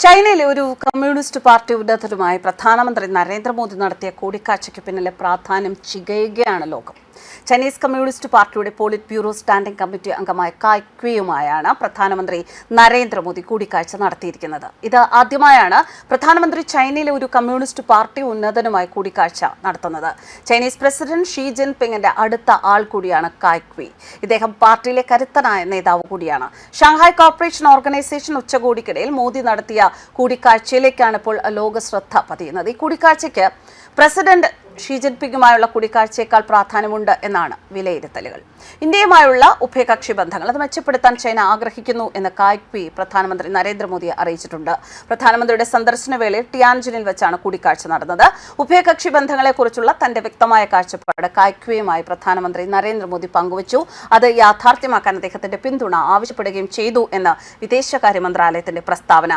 ചൈനയിലെ ഒരു communist party ഉന്നതരുമായി പ്രധാനമന്ത്രി നരേന്ദ്രമോദി നടത്തിയ കൂടിക്കാഴ്ചയ്ക്ക് പിന്നിലെ പ്രാധാന്യം ചികയുകയാണ് ലോകം. ചൈനീസ് കമ്മ്യൂണിസ്റ്റ് പാർട്ടിയുടെ പോളിറ്റ് ബ്യൂറോ സ്റ്റാൻഡിംഗ് കമ്മിറ്റി അംഗമായ കായ് ക്വിയുമായാണ് പ്രധാനമന്ത്രി നരേന്ദ്രമോദി കൂടിക്കാഴ്ച നടത്തിയിരിക്കുന്നത്. ഇത് ആദ്യമായാണ് പ്രധാനമന്ത്രി ചൈനയിലെ ഒരു കമ്മ്യൂണിസ്റ്റ് പാർട്ടി ഉന്നതനുമായി കൂടിക്കാഴ്ച നടത്തുന്നത്. ചൈനീസ് പ്രസിഡന്റ് ഷീ ജിൻപിങ്ങിന്റെ അടുത്ത ആൾ കൂടിയാണ് കായ് ക്വി. ഇദ്ദേഹം പാർട്ടിയിലെ കരുത്തനായ നേതാവ് കൂടിയാണ്. ഷാങ്ഹായ് കോർപ്പറേഷൻ ഓർഗനൈസേഷൻ ഉച്ചകോടിക്കിടയിൽ മോദി നടത്തിയ കൂടിക്കാഴ്ചയിലേക്കാണ് ഇപ്പോൾ ലോക ശ്രദ്ധ പതിയുന്നത്. ഈ കൂടിക്കാഴ്ചയ്ക്ക് പ്രസിഡന്റ് ഷീ ജിൻപിങ്ങുമായുള്ള കൂടിക്കാഴ്ചയേക്കാൾ പ്രാധാന്യമുണ്ട് എന്നാണ് വിലയിരുത്തലുകൾ. ഇന്ത്യയുമായുള്ള ഉഭയകക്ഷി ബന്ധങ്ങൾ അത് മെച്ചപ്പെടുത്താൻ ചൈന ആഗ്രഹിക്കുന്നു എന്ന് കായ് ക്വി പ്രധാനമന്ത്രി നരേന്ദ്രമോദിയെ അറിയിച്ചിട്ടുണ്ട്. പ്രധാനമന്ത്രിയുടെ സന്ദർശന വേളയിൽ ടിയാൻജിനിൽ വെച്ചാണ് കൂടിക്കാഴ്ച നടന്നത്. ഉഭയകക്ഷി ബന്ധങ്ങളെക്കുറിച്ചുള്ള തന്റെ വ്യക്തമായ കാഴ്ചപ്പാട് കായ് ക്വിയുമായി പ്രധാനമന്ത്രി നരേന്ദ്രമോദി പങ്കുവച്ചു. അത് യാഥാർത്ഥ്യമാക്കാൻ അദ്ദേഹത്തിന്റെ പിന്തുണ ആവശ്യപ്പെടുകയും ചെയ്തു എന്ന് വിദേശകാര്യ മന്ത്രാലയത്തിന്റെ പ്രസ്താവന.